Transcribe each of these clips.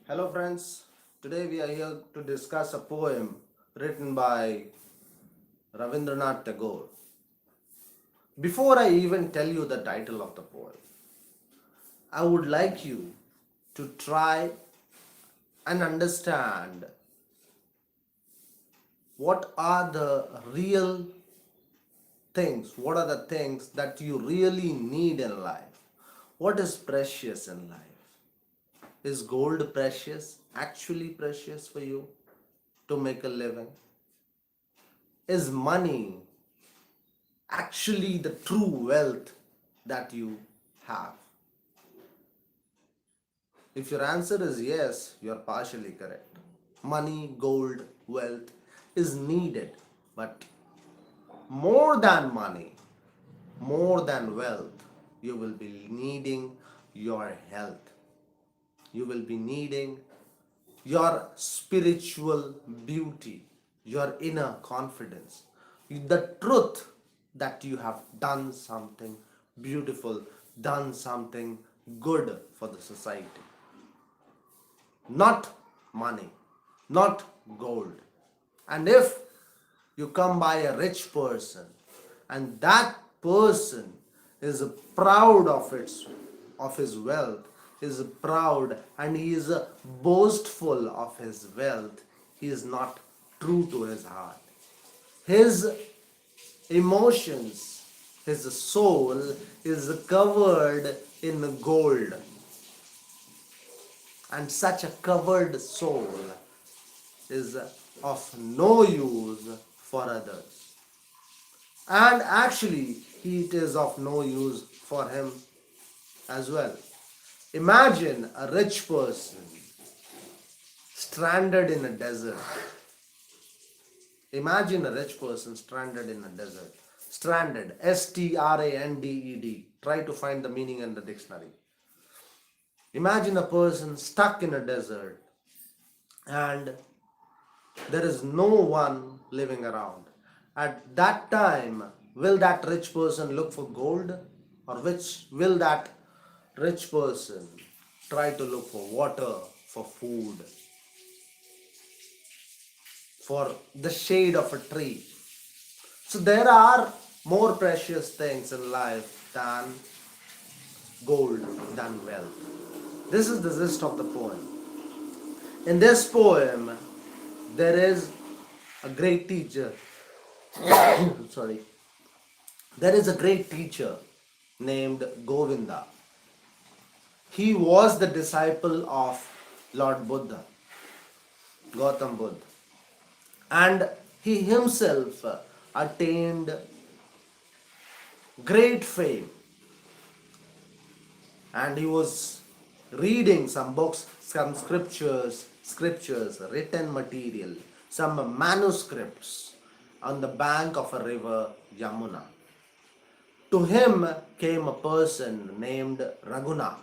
Hello, friends. Today we are here to discuss a poem written by Rabindranath Tagore. Before I even tell you the title of the poem, I would like you to try and understand what are the real things, what are the things that you really need in life, what is precious in life. Is gold precious, actually precious for you to make a living? Is money actually the true wealth that you have? If your answer is yes, you are partially correct. Money, gold, wealth is needed, but more than money, more than wealth, you will be needing your health. You will be needing your spiritual beauty, your inner confidence, the truth that you have done something beautiful, done something good for the society. Not money, not gold. And if you come by a rich person and that person is proud of his wealth, is proud and he is boastful of his wealth, he is not true to his heart. His emotions, his soul is covered in gold, and such a covered soul is of no use for others. And actually, it is of no use for him as well. Imagine a rich person stranded in a desert. Imagine a rich person stranded in a desert. Stranded, Stranded. Try to find the meaning in the dictionary. Imagine a person stuck in a desert and there is no one living around. At that time, will that rich person look for gold, or which will that rich person try to look for water, for food, for the shade of a tree? So there are more precious things in life than gold, than wealth. This is the gist of the poem. In this poem, there is a great teacher. Sorry. There is a great teacher named Govinda. He was the disciple of Lord Buddha, Gautam Buddha, and he himself attained great fame, and he was reading some books, some scriptures, written material, some manuscripts on the bank of a river, Yamuna. To him came a person named Raghunath.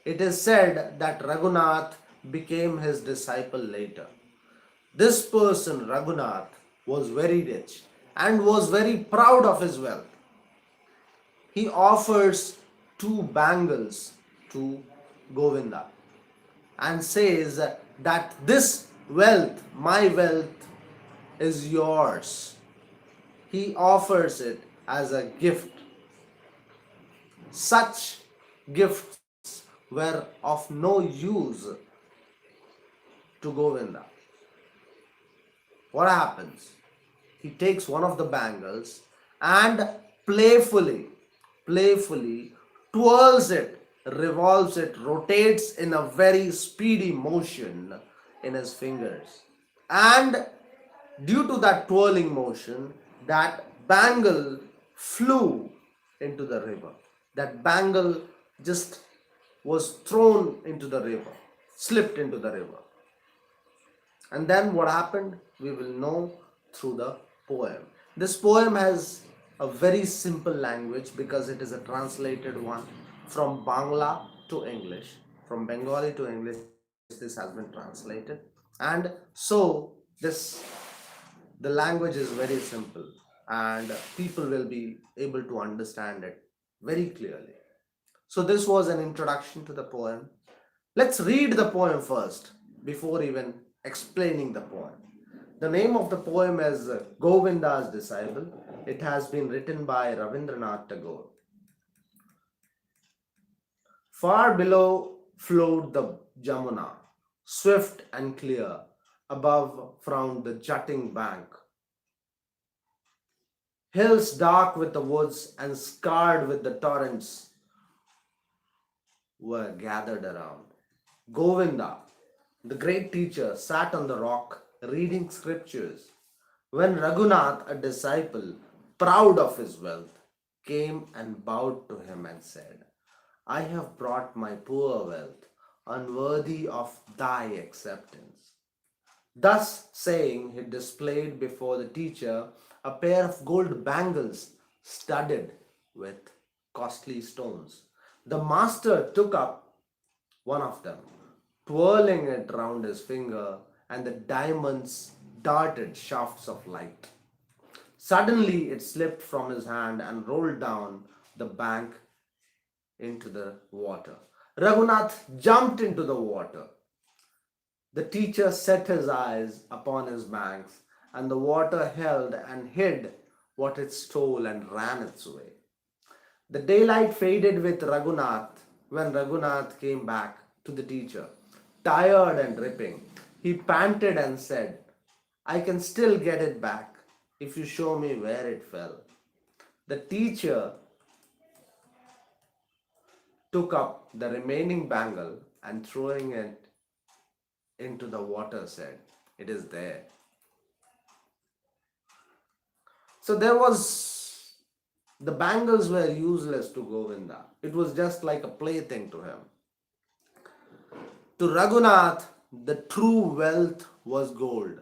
It is said that Raghunath became his disciple later. This person, Raghunath, was very rich and was very proud of his wealth. He offers two bangles to Govinda and says that this wealth, my wealth, is yours. He offers it as a gift. Such gifts were of no use to Govinda. What happens? He takes one of the bangles and playfully twirls it, revolves it, rotates in a very speedy motion in his fingers. And due to that twirling motion, that bangle flew into the river. That bangle just was thrown into the river, slipped into the river. And then what happened, we will know through the poem. This poem has a very simple language because it is a translated one from Bangla to English. From Bengali to English, this has been translated. And so, the language is very simple and people will be able to understand it very clearly. So, this was an introduction to the poem. Let's read the poem first before even explaining the poem. The name of the poem is Govinda's Disciple. It has been written by Rabindranath Tagore. Far below flowed the Jamuna, swift and clear. Above frowned the jutting bank. Hills dark with the woods and scarred with the torrents were gathered around. Govinda, the great teacher, sat on the rock reading scriptures. When Raghunath, a disciple, proud of his wealth, came and bowed to him and said, I have brought my poor wealth, unworthy of thy acceptance. Thus saying, he displayed before the teacher a pair of gold bangles studded with costly stones. The master took up one of them, twirling it round his finger, and the diamonds darted shafts of light. Suddenly it slipped from his hand and rolled down the bank into the water. Raghunath jumped into the water. The teacher set his eyes upon his banks, and the water held and hid what it stole and ran its way. The daylight faded with Raghunath when Raghunath came back to the teacher, tired and dripping. He panted and said, I can still get it back if you show me where it fell. The teacher took up the remaining bangle and throwing it into the water said, it is there. So the bangles were useless to Govinda. It was just like a plaything to him. To Raghunath, the true wealth was gold.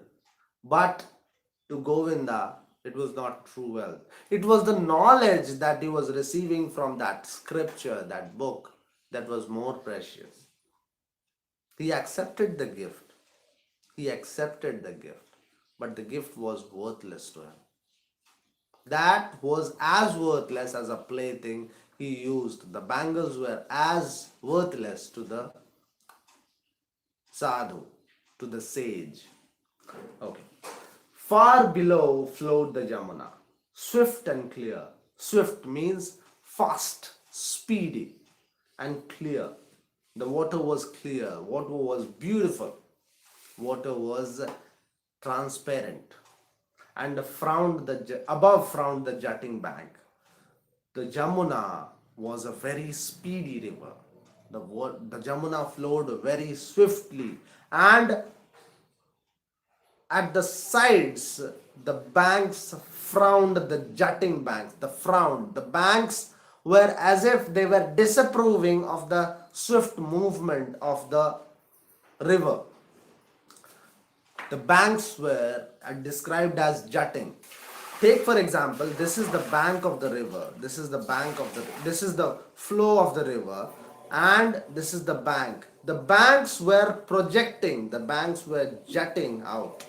But to Govinda, it was not true wealth. It was the knowledge that he was receiving from that scripture, that book, that was more precious. He accepted the gift. He accepted the gift. But the gift was worthless to him. That was as worthless as a plaything he used. The bangles were as worthless to the sadhu, to the sage. Okay. Far below flowed the Jamuna, swift and clear. Swift means fast, speedy, and clear. The water was clear. Water was beautiful. Water was transparent. And above frowned the jutting bank. The Jamuna was a very speedy river. The Jamuna flowed very swiftly, and at the sides, the banks frowned the jutting banks. The banks were as if they were disapproving of the swift movement of the river. The banks were described as jutting. Take for example, this is the bank of the river. This is the flow of the river, and this is the bank. The banks were projecting, the banks were jutting out,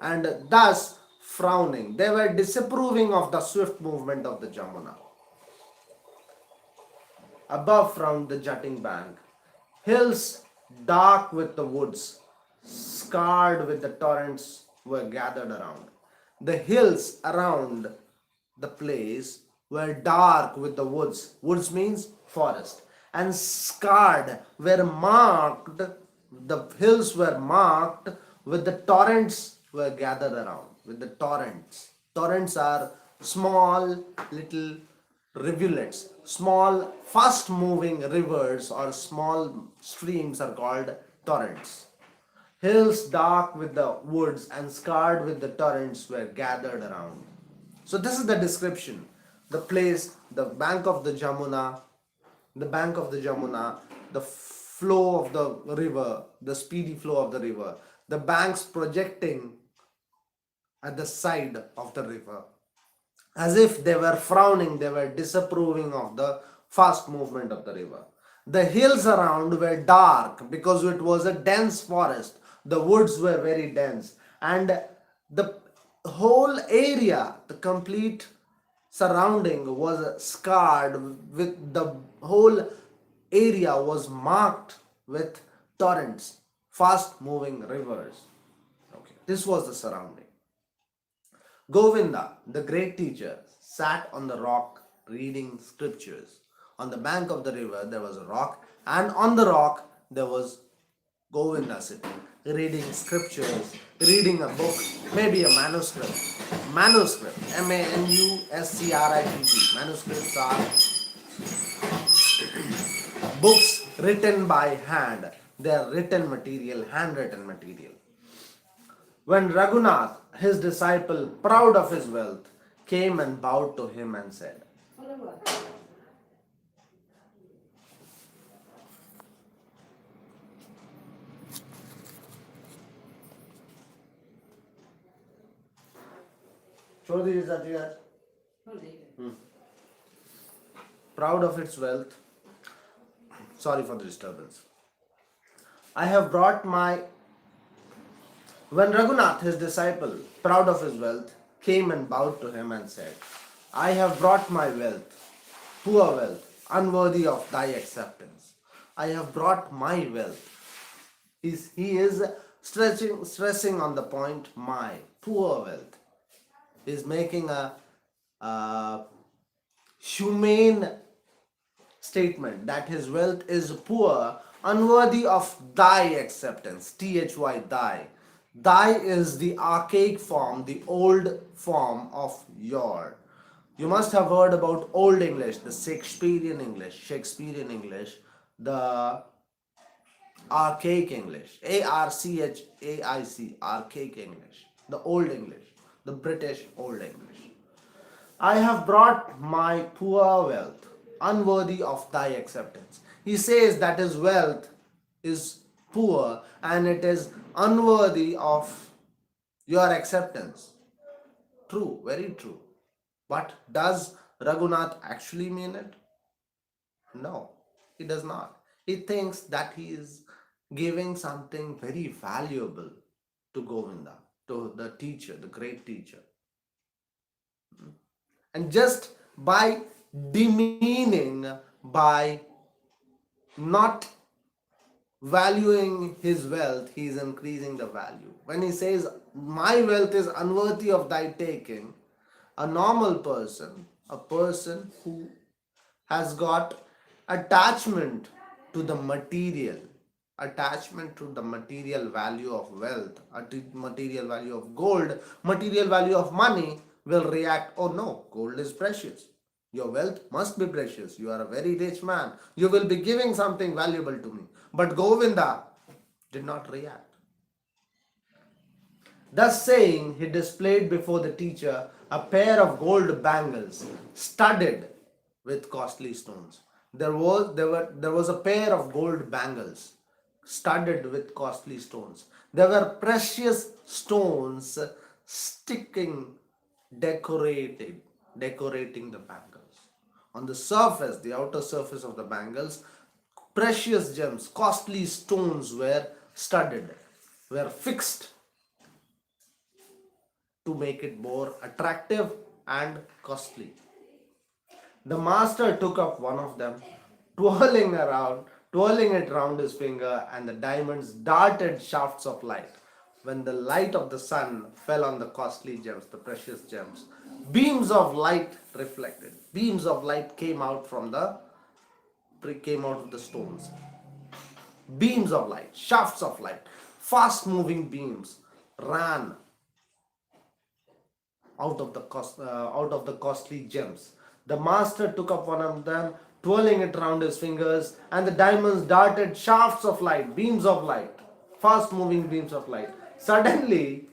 and thus frowning. They were disapproving of the swift movement of the Jamuna. Above frowned the jutting bank. Hills dark with the woods, scarred with the torrents, were gathered around. The hills around the place were dark with the woods. Woods means forest. And scarred were marked, the hills were marked with the torrents were gathered around. With the torrents. Torrents are small little rivulets. Small fast moving rivers or small streams are called torrents. Hills dark with the woods and scarred with the torrents were gathered around. So this is the description. The place, the bank of the Jamuna, the flow of the river, the speedy flow of the river, the banks projecting at the side of the river. As if they were frowning, they were disapproving of the fast movement of the river. The hills around were dark because it was a dense forest. The woods were very dense, and the whole area, the complete surrounding was scarred with the whole area was marked with torrents, fast moving rivers. Okay, this was the surrounding. Govinda, the great teacher, sat on the rock reading scriptures. On the bank of the river there was a rock, and on the rock there was Govinda sitting, reading scriptures, reading a book, maybe a manuscript. Manuscript, manuscript. Manuscripts are books written by hand. They are written material, handwritten material. When Raghunath, his disciple, proud of his wealth, came and bowed to him and said, proud of its wealth, sorry for the disturbance. I have brought my. When Raghunath, his disciple, proud of his wealth, came and bowed to him and said, I have brought my wealth, poor wealth, unworthy of thy acceptance. I have brought my wealth. He is stressing on the point, my poor wealth. He is making a humane statement that his wealth is poor, unworthy of thy acceptance. Thy, thy. Thy is the archaic form, the old form of your. You must have heard about Old English, the Shakespearean English, the archaic English, Archaic, archaic English, the Old English, the British Old English. I have brought my poor wealth, unworthy of thy acceptance. He says that his wealth is poor and it is unworthy of your acceptance. True, very true. But does Raghunath actually mean it? No, he does not. He thinks that he is giving something very valuable to Govinda, to the teacher, the great teacher. And just by demeaning, by not valuing his wealth, he is increasing the value. When he says, my wealth is unworthy of thy taking, a normal person, a person who has got attachment to the material, attachment to the material value of wealth, material value of gold, material value of money, will react, oh no, gold is precious. Your wealth must be precious. You are a very rich man. You will be giving something valuable to me. But Govinda did not react. Thus saying, he displayed before the teacher a pair of gold bangles studded with costly stones. There was a pair of gold bangles studded with costly stones. There were precious stones sticking, decorating the bangles. On the surface, the outer surface of the bangles, precious gems, costly stones were studded, were fixed to make it more attractive and costly. The master took up one of them, twirling it round his finger, and the diamonds darted shafts of light. When the light of the sun fell on the costly gems, the precious gems, beams of light reflected. Beams of light came out of the stones. Beams of light, shafts of light, fast moving beams ran out of the costly gems. The master took up one of them, twirling it round his fingers, and the diamonds darted shafts of light, beams of light, fast moving beams of light. Suddenly,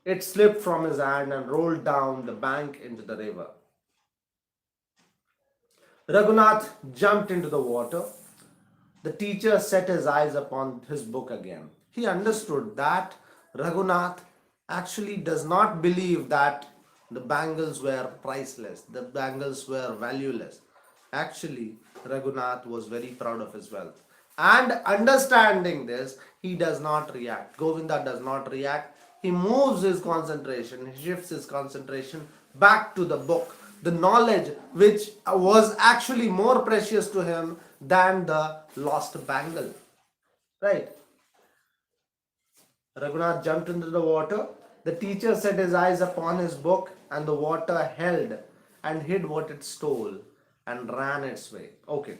it slipped from his hand and rolled down the bank into the river. Raghunath jumped into the water. The teacher set his eyes upon his book again. He understood that Raghunath actually does not believe that the bangles were priceless, the bangles were valueless. Actually, Raghunath was very proud of his wealth. And understanding this, he does not react. Govinda does not react. He moves his concentration, he shifts his concentration back to the book, the knowledge which was actually more precious to him than the lost bangle. Right? Raghunath jumped into the water. The teacher set his eyes upon his book, and the water held and hid what it stole and ran its way. Okay,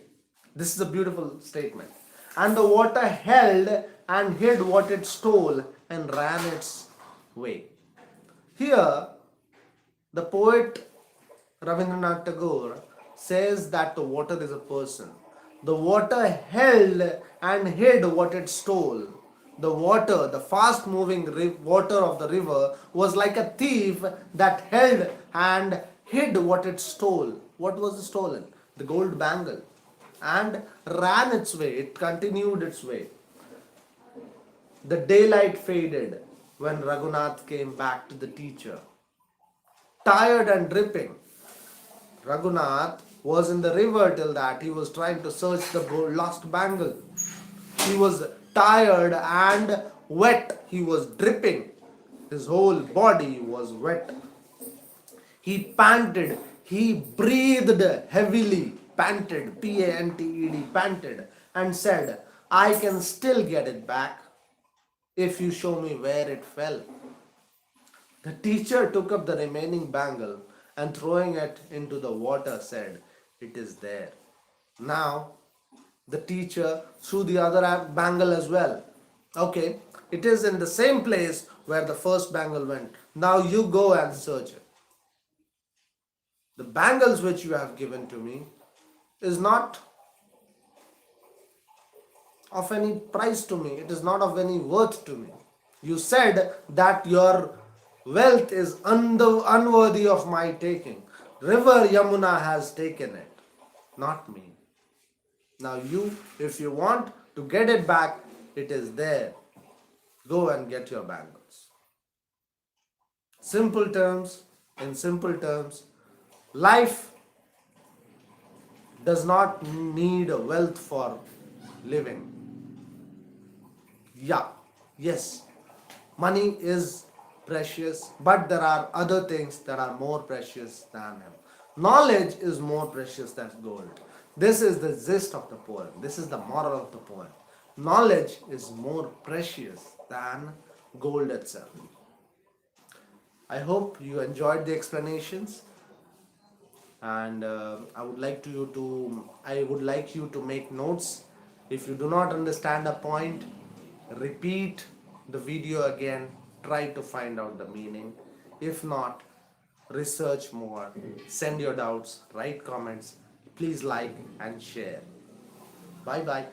this is a beautiful statement. And the water held and hid what it stole and ran its way. Here, the poet Rabindranath Tagore says that the water is a person. The water held and hid what it stole. The water, the fast moving water of the river, was like a thief that held and hid what it stole. What was stolen? The gold bangle. And ran its way, it continued its way. The daylight faded when Raghunath came back to the teacher. Tired and dripping, Raghunath was in the river till that. He was trying to search the lost bangle. He was tired and wet. He was dripping. His whole body was wet. He panted. He breathed heavily. Panted. P-A-N-T-E-D. Panted. And said, I can still get it back if you show me where it fell. The teacher took up the remaining bangle and throwing it into the water said, it is there. Now, the teacher threw the other bangle as well. Okay, it is in the same place where the first bangle went. Now you go and search it. The bangles which you have given to me is not of any price to me. It is not of any worth to me. You said that your wealth is unworthy of my taking. River Yamuna has taken it, not me. Now you, if you want to get it back, it is there. Go and get your bangles. Simple terms, in simple terms, life does not need wealth for living. Yeah, yes, money is precious, but there are other things that are more precious than him. Knowledge is more precious than gold. This is the gist of the poem. This is the moral of the poem. Knowledge is more precious than gold itself. I hope you enjoyed the explanations, and I would like you to make notes. If you do not understand a point, repeat the video again, try to find out the meaning. If not, research more, send your doubts, write comments, please like and share. Bye bye.